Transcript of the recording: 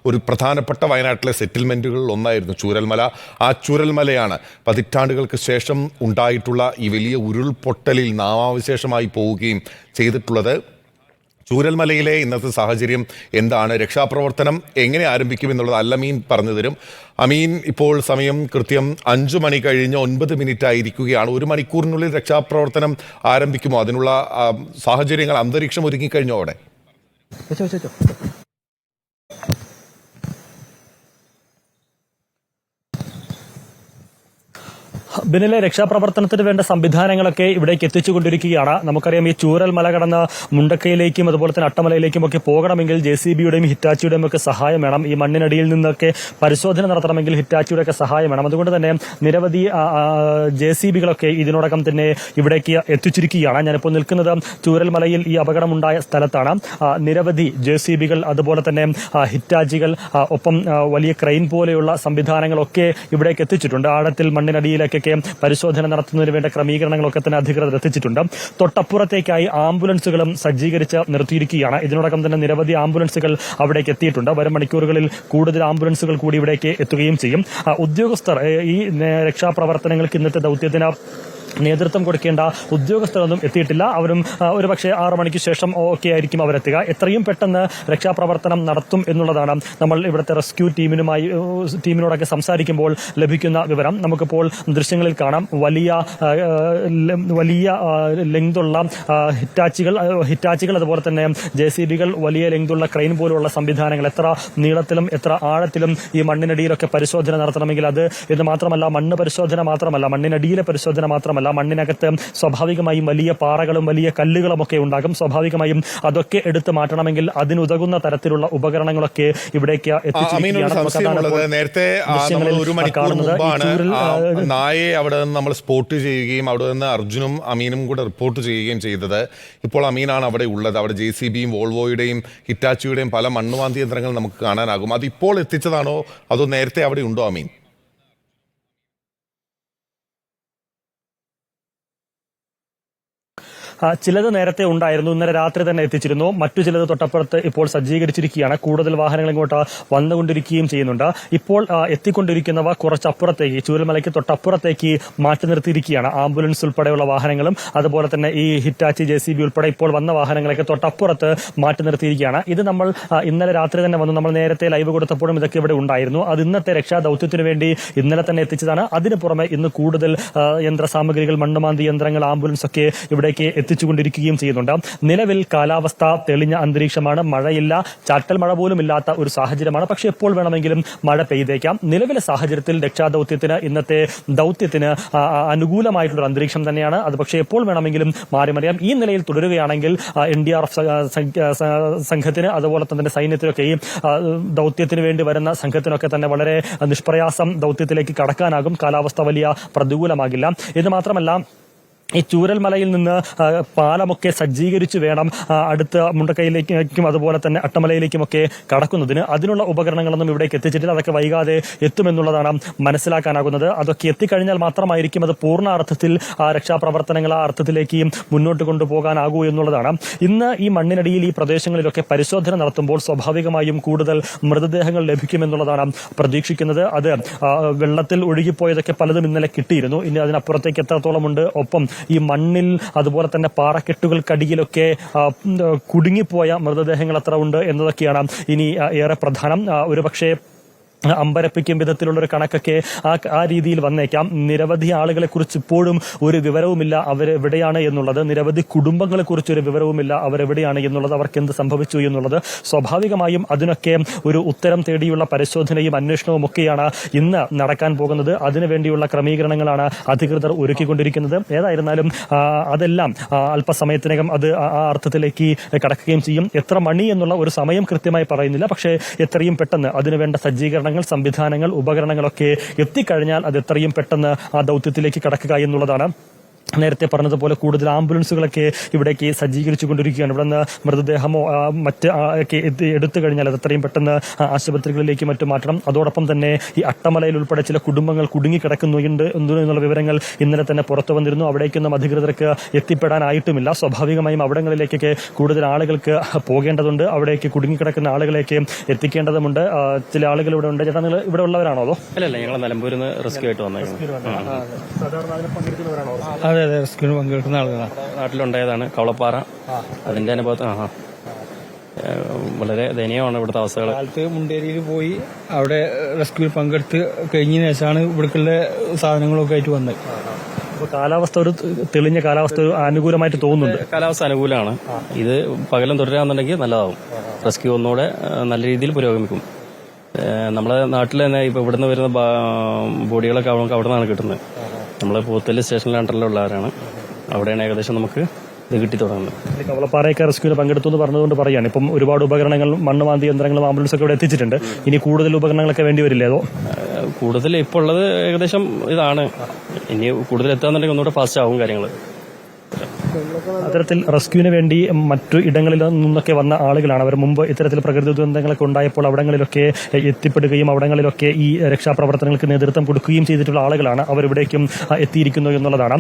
ഒരു പ്രധാനപ്പെട്ട വയനാട്ടിലെ സെറ്റിൽമെൻറ്റുകളിൽ ഒന്നായിരുന്നു ചൂരൽമല. ആ ചൂരൽമലയാണ് പതിറ്റാണ്ടുകൾക്ക് ശേഷം ഉണ്ടായിട്ടുള്ള ഈ വലിയ ഉരുൾപൊട്ടലിൽ നാമാവശേഷമായി പോവുകയും ചെയ്തിട്ടുള്ളത്. ചൂരൽമലയിലെ ഇന്നത്തെ സാഹചര്യം എന്താണ്, രക്ഷാപ്രവർത്തനം എങ്ങനെ ആരംഭിക്കുമെന്നുള്ളത് അല്ലമീൻ പറഞ്ഞു തരും. അമീൻ, ഇപ്പോൾ സമയം കൃത്യം 5 മണി കഴിഞ്ഞ് 9 മിനിറ്റ് ആയിരിക്കുകയാണ്. 1 മണിക്കൂറിനുള്ളിൽ രക്ഷാപ്രവർത്തനം ആരംഭിക്കുമോ? അതിനുള്ള സാഹചര്യങ്ങൾ, അന്തരീക്ഷം ഒരുങ്ങിക്കഴിഞ്ഞോ അവിടെ? ബിനിലെ, രക്ഷാപ്രവർത്തനത്തിന് വേണ്ട സംവിധാനങ്ങളൊക്കെ ഇവിടേക്ക് എത്തിച്ചുകൊണ്ടിരിക്കുകയാണ്. നമുക്കറിയാം, ഈ ചൂരൽമല കടന്ന് മുണ്ടക്കയിലേക്കും അതുപോലെ തന്നെ അട്ടമലയിലേക്കും ഒക്കെ പോകണമെങ്കിൽ JCBയുടെയും ഹിറ്റാച്ചിയുടെയും ഒക്കെ സഹായം വേണം. ഈ മണ്ണിനടിയിൽ നിന്നൊക്കെ പരിശോധന നടത്തണമെങ്കിൽ ഹിറ്റാച്ചിയുടെ ഒക്കെ സഹായം വേണം. അതുകൊണ്ട് തന്നെ നിരവധി JCBകളൊക്കെ ഇതിനോടകം തന്നെ ഇവിടേക്ക് എത്തിച്ചിരിക്കുകയാണ്. ഞാനിപ്പോൾ നിൽക്കുന്നത് ചൂരൽമലയിൽ ഈ അപകടമുണ്ടായ സ്ഥലത്താണ്. നിരവധി JCBകൾ അതുപോലെ തന്നെ ഹിറ്റാച്ചികൾ ഒപ്പം വലിയ ക്രെയിൻ പോലെയുള്ള സംവിധാനങ്ങളൊക്കെ ഇവിടേക്ക് എത്തിച്ചിട്ടുണ്ട്. ആഴത്തിൽ മണ്ണിനടിയിലേക്കൊക്കെ പരിശോധന നടത്തുന്നതിന് വേണ്ട ക്രമീകരണങ്ങളൊക്കെ തന്നെ അധികൃതർ എത്തിച്ചിട്ടുണ്ട്. തൊട്ടപ്പുറത്തേക്കായി ആംബുലൻസുകളും സജ്ജീകരിച്ച് നിർത്തിയിരിക്കുകയാണ്. ഇതിനോടകം തന്നെ നിരവധി ആംബുലൻസുകൾ അവിടേക്ക് എത്തിയിട്ടുണ്ട്. വരും മണിക്കൂറുകളിൽ കൂടുതൽ ആംബുലൻസുകൾ കൂടി ഇവിടേക്ക് എത്തുകയും ചെയ്യും. ഉദ്യോഗസ്ഥർ ഈ രക്ഷാപ്രവർത്തനങ്ങൾക്ക് ഇന്നത്തെ ദൗത്യത്തിന് നേതൃത്വം കൊടുക്കേണ്ട ഉദ്യോഗസ്ഥരൊന്നും എത്തിയിട്ടില്ല. അവരും ഒരുപക്ഷെ 6 മണിക്ക് ശേഷം ഒക്കെ ആയിരിക്കും അവരെത്തുക. എത്രയും പെട്ടെന്ന് രക്ഷാപ്രവർത്തനം നടത്തും എന്നുള്ളതാണ് നമ്മൾ ഇവിടുത്തെ റെസ്ക്യൂ ടീമിനോടൊക്കെ സംസാരിക്കുമ്പോൾ ലഭിക്കുന്ന വിവരം. നമുക്കിപ്പോൾ ദൃശ്യങ്ങളിൽ കാണാം, വലിയ ലെങ്തുള്ള ഹിറ്റാച്ചികൾ അതുപോലെ തന്നെ JCBകൾ, വലിയ ലെങ്തുള്ള ക്രെയിൻ പോലുള്ള സംവിധാനങ്ങൾ. എത്ര നീളത്തിലും എത്ര ആഴത്തിലും ഈ മണ്ണിനടിയിലൊക്കെ പരിശോധന നടത്തണമെങ്കിൽ ഇത് മാത്രമല്ല, മണ്ണ് പരിശോധന മാത്രമല്ല, മണ്ണിനടിയിലെ പരിശോധന മാത്രമല്ല, മണ്ണിനകത്ത് സ്വാഭാവികമായും വലിയ പാറകളും വലിയ കല്ലുകളും ഒക്കെ ഉണ്ടാകും. സ്വാഭാവികമായും അതൊക്കെ എടുത്തു മാറ്റണമെങ്കിൽ അതിനുതകുന്ന തരത്തിലുള്ള ഉപകരണങ്ങളൊക്കെ ഇവിടേക്ക് എത്തിച്ചിരിക്കുകയാണ്. നേരത്തെ നായയെ അവിടെ നിന്ന് നമ്മൾ സ്പോട്ട് ചെയ്യുകയും അവിടെ നിന്ന് അർജുനും അമീനും കൂടെ റിപ്പോർട്ട് ചെയ്യുകയും ചെയ്തത്. ഇപ്പോൾ അമീനാണ് അവിടെ ഉള്ളത്. അവിടെ JCBയും വോൾവോയുടെയും ഹിറ്റാച്ചിയുടെയും പല മണ്ണുവാന്തി യന്ത്രങ്ങൾ നമുക്ക് കാണാനാകും. അതിപ്പോൾ എത്തിച്ചതാണോ അതോ നേരത്തെ അവിടെ ഉണ്ടോ അമീൻ? ചിലത് നേരത്തെ ഉണ്ടായിരുന്നു, ഇന്നലെ രാത്രി തന്നെ എത്തിച്ചിരുന്നു. മറ്റു ചിലത് തൊട്ടപ്പുറത്ത് ഇപ്പോൾ സജ്ജീകരിച്ചിരിക്കുകയാണ്. കൂടുതൽ വാഹനങ്ങൾ ഇങ്ങോട്ട് വന്നുകൊണ്ടിരിക്കുകയും ചെയ്യുന്നുണ്ട്. ഇപ്പോൾ എത്തിക്കൊണ്ടിരിക്കുന്നവ കുറച്ചപ്പുറത്തേക്ക്, ചൂരൽമലയ്ക്ക് തൊട്ടപ്പുറത്തേക്ക് മാറ്റി നിർത്തിയിരിക്കുകയാണ്. ആംബുലൻസ് ഉൾപ്പെടെയുള്ള വാഹനങ്ങളും അതുപോലെ തന്നെ ഈ ഹിറ്റാച്ചി JCB ഉൾപ്പെടെ ഇപ്പോൾ വന്ന വാഹനങ്ങളൊക്കെ തൊട്ടപ്പുറത്ത് മാറ്റി നിർത്തിയിരിക്കുകയാണ്. ഇത് നമ്മൾ ഇന്നലെ രാത്രി തന്നെ വന്നു. നമ്മൾ നേരത്തെ ലൈവ് കൊടുത്തപ്പോഴും ഇതൊക്കെ ഇവിടെ ഉണ്ടായിരുന്നു. അത് ഇന്നത്തെ രക്ഷാദൌത്യത്തിനു വേണ്ടി ഇന്നലെ തന്നെ എത്തിച്ചതാണ്. അതിന് പുറമെ ഇന്ന് കൂടുതൽ യന്ത്രസാമഗ്രികൾ, മണ്ണുമാന്തി യന്ത്രങ്ങൾ, ആംബുലൻസ് ഒക്കെ ഇവിടേക്ക് എത്തിച്ചുകൊണ്ടിരിക്കുകയും ചെയ്യുന്നുണ്ട്. നിലവിൽ കാലാവസ്ഥ തെളിഞ്ഞ അന്തരീക്ഷമാണ്. മഴയില്ല, ചാറ്റൽ മഴ പോലും ഇല്ലാത്ത ഒരു സാഹചര്യമാണ്. പക്ഷെ എപ്പോൾ വേണമെങ്കിലും മഴ പെയ്തേക്കാം. നിലവിലെ സാഹചര്യത്തിൽ രക്ഷാദൌത്യത്തിന്, ഇന്നത്തെ ദൌത്യത്തിന് അനുകൂലമായിട്ടുള്ള അന്തരീക്ഷം തന്നെയാണ്. അത് പക്ഷേ എപ്പോൾ വേണമെങ്കിലും മാറിമറിയാം. ഈ നിലയിൽ തുടരുകയാണെങ്കിൽ NDRF സംഘത്തിന് അതുപോലെ തന്നെ സൈന്യത്തിനൊക്കെ ഈ ദൌത്യത്തിന് വേണ്ടി വരുന്ന സംഘത്തിനൊക്കെ തന്നെ വളരെ നിഷ്പ്രയാസം ദൌത്യത്തിലേക്ക് കടക്കാനാകും. കാലാവസ്ഥ വലിയ പ്രതികൂലമാകില്ല. ഇത് മാത്രമല്ല, ഈ ചൂരൽമലയിൽ നിന്ന് പാലമൊക്കെ സജ്ജീകരിച്ചു വേണം അടുത്ത മുണ്ടക്കയിലേക്കും അതുപോലെ തന്നെ അട്ടമലയിലേക്കുമൊക്കെ കടക്കുന്നതിന്. അതിനുള്ള ഉപകരണങ്ങളൊന്നും ഇവിടേക്ക് എത്തിച്ചിട്ടില്ല. അതൊക്കെ വൈകാതെ എത്തുമെന്നുള്ളതാണ് മനസ്സിലാക്കാനാകുന്നത്. അതൊക്കെ എത്തിക്കഴിഞ്ഞാൽ മാത്രമായിരിക്കും അത് പൂർണ്ണാർത്ഥത്തിൽ രക്ഷാപ്രവർത്തനങ്ങൾ ആ അർത്ഥത്തിലേക്ക് മുന്നോട്ട് കൊണ്ടുപോകാനാകൂ എന്നുള്ളതാണ്. ഇന്ന് ഈ മണ്ണിനടിയിൽ ഈ പ്രദേശങ്ങളിലൊക്കെ പരിശോധന നടത്തുമ്പോൾ സ്വാഭാവികമായും കൂടുതൽ മൃതദേഹങ്ങൾ ലഭിക്കുമെന്നുള്ളതാണ് പ്രതീക്ഷിക്കുന്നത്. അത് വെള്ളത്തിൽ ഒഴുകിപ്പോയതൊക്കെ പലതും ഇന്നലെ കിട്ടിയിരുന്നു. ഇനി അതിനപ്പുറത്തേക്ക് എത്രത്തോളമുണ്ട്, ഒപ്പം ഈ മണ്ണിൽ അതുപോലെ തന്നെ പാറക്കെട്ടുകൾക്കടിയിലൊക്കെ കുടുങ്ങിപ്പോയ മൃതദേഹങ്ങൾ എത്ര ഉണ്ട് എന്നതൊക്കെയാണ് ഇനി ഏറെ പ്രധാനം. ഒരുപക്ഷെ അമ്പരപ്പിക്കും വിധത്തിലുള്ള ഒരു കണക്കൊക്കെ ആ രീതിയിൽ വന്നേക്കാം. നിരവധി ആളുകളെ കുറിച്ച് ഇപ്പോഴും ഒരു വിവരവുമില്ല അവരെവിടെയാണ് എന്നുള്ളത്. നിരവധി കുടുംബങ്ങളെ കുറിച്ച് ഒരു വിവരവുമില്ല അവരെവിടെയാണ് എന്നുള്ളത്, അവർക്ക് എന്ത് സംഭവിച്ചു എന്നുള്ളത്. സ്വാഭാവികമായും അതിനൊക്കെ ഒരു ഉത്തരം തേടിയുള്ള പരിശോധനയും അന്വേഷണവും ഒക്കെയാണ് ഇന്ന് നടക്കാൻ പോകുന്നത്. അതിനുവേണ്ടിയുള്ള ക്രമീകരണങ്ങളാണ് അധികൃതർ ഒരുക്കിക്കൊണ്ടിരിക്കുന്നത്. ഏതായിരുന്നാലും അതെല്ലാം അല്പസമയത്തിനകം അത് ആ അർത്ഥത്തിലേക്ക് കടക്കുകയും ചെയ്യും. എത്ര മണി എന്നുള്ള ഒരു സമയം കൃത്യമായി പറയുന്നില്ല. പക്ഷേ എത്രയും പെട്ടെന്ന് അതിനുവേണ്ട സജ്ജീകരണങ്ങൾ, സംവിധാനങ്ങൾ, ഉപകരണങ്ങളൊക്കെ എത്തിക്കഴിഞ്ഞാൽ അത് എത്രയും പെട്ടെന്ന് ആ ദൌത്യത്തിലേക്ക് കടക്കുക എന്നുള്ളതാണ് നേരത്തെ പറഞ്ഞതുപോലെ കൂടുതൽ ആംബുലൻസുകളൊക്കെ ഇവിടേക്ക് സജ്ജീകരിച്ചുകൊണ്ടിരിക്കുകയാണ്. ഇവിടെ നിന്ന് മൃതദേഹമോ മറ്റ് ഒക്കെ എടുത്തു കഴിഞ്ഞാൽ അത് എത്രയും പെട്ടെന്ന് ആശുപത്രികളിലേക്ക് മറ്റും മാറ്റണം. അതോടൊപ്പം തന്നെ ഈ അട്ടമലയിൽ ഉൾപ്പെടെ ചില കുടുംബങ്ങൾ കുടുങ്ങിക്കിടക്കുന്നുണ്ട് എന്നുള്ള വിവരങ്ങൾ ഇന്നലെ തന്നെ പുറത്തു വന്നിരുന്നു. അവിടേക്കൊന്നും അധികൃതർക്ക് എത്തിപ്പെടാനായിട്ടുമില്ല. സ്വാഭാവികമായും അവിടങ്ങളിലേക്കൊക്കെ കൂടുതൽ ആളുകൾക്ക് പോകേണ്ടതുണ്ട്. അവിടേക്ക് കുടുങ്ങിക്കിടക്കുന്ന ആളുകളേക്ക് എത്തിക്കേണ്ടതുണ്ട്. ചില ആളുകൾ ഇവിടെ ഉണ്ട്. ചേട്ടാ, നിങ്ങൾ ഇവിടെ ഉള്ളവരാണോ അതോ? അല്ലല്ല, ഞങ്ങൾ നിലമ്പൂരിൽ നിന്ന് റെസ്ക്യൂ ആയിട്ട് വന്നേക്കുന്നത്. സാധാരണ അതിനെ പങ്കെടുക്കുന്നവരാണോ? അതെ അതെ, റെസ്ക്യൂവിന് പങ്കെടുക്കുന്ന ആളുകളാണ്. നാട്ടിലുണ്ടായതാണ് കവളപ്പാറ. അതിന്റെ അനുഭവത്തിൽ വളരെ ദയനീയമാണ് ഇവിടുത്തെ അവസ്ഥകൾ. കാലത്ത് മുണ്ടേരിയിൽ പോയി അവിടെ റെസ്ക്യൂവിൽ പങ്കെടുത്ത് കഴിഞ്ഞതിന് ശേഷമാണ് ഇവിടേക്കുള്ള സാധനങ്ങളൊക്കെ ആയിട്ട് വന്നത്. അപ്പോൾ കാലാവസ്ഥ ഒരു തെളിഞ്ഞ കാലാവസ്ഥ ഒരു അനുകൂലമായിട്ട് തോന്നുന്നുണ്ട്. കാലാവസ്ഥ അനുകൂലമാണ്. ഇത് പകലും തുടരാന്നുണ്ടെങ്കിൽ നല്ലതാവും. റെസ്ക്യൂ ഒന്നുകൂടെ നല്ല രീതിയിൽ പുരോഗമിക്കും. നമ്മളെ നാട്ടിൽ തന്നെ ഇപ്പൊ ഇവിടുന്ന് വരുന്ന ബോഡികളൊക്കെ അവിടെ നിന്നാണ് കിട്ടുന്നത്. നമ്മളെ പൂത്തല് സ്റ്റേഷനിൽ അണ്ടറിലുള്ളവരാണ്. അവിടെയാണ് ഏകദേശം നമുക്ക് ഇത് കിട്ടി തുടങ്ങുന്നത്. കവളപ്പാറയൊക്കെ റെസ്ക്യൂവിന് പങ്കെടുത്തു എന്ന് പറഞ്ഞതുകൊണ്ട് പറയാണ്. ഇപ്പം ഒരുപാട് ഉപകരണങ്ങൾ, മണ്ണുമാന്തി യന്ത്രങ്ങളും ആംബുലൻസ് ഒക്കെ ഇവിടെ എത്തിച്ചിട്ടുണ്ട്. ഇനി കൂടുതൽ ഉപകരണങ്ങളൊക്കെ വേണ്ടി വരില്ലേ അതോ? കൂടുതൽ ഇപ്പോൾ ഉള്ളത് ഏകദേശം ഇതാണ്. ഇനി കൂടുതൽ എത്താന്നുണ്ടെങ്കിൽ ഒന്നുകൂടെ ഫാസ്റ്റ് ആവും കാര്യങ്ങൾ. അത്തരത്തിൽ റെസ്ക്യൂവിന് വേണ്ടി മറ്റു ഇടങ്ങളിൽ നിന്നൊക്കെ വന്ന ആളുകളാണ്. അവർ മുമ്പ് ഇത്തരത്തിൽ പ്രകൃതി ദുരന്തങ്ങളൊക്കെ ഉണ്ടായപ്പോൾ അവിടങ്ങളിലൊക്കെ എത്തിപ്പെടുകയും അവിടങ്ങളിലൊക്കെ ഈ രക്ഷാപ്രവർത്തനങ്ങൾക്ക് നേതൃത്വം കൊടുക്കുകയും ചെയ്തിട്ടുള്ള ആളുകളാണ്. അവരിവിടേക്കും എത്തിയിരിക്കുന്നു എന്നുള്ളതാണ്.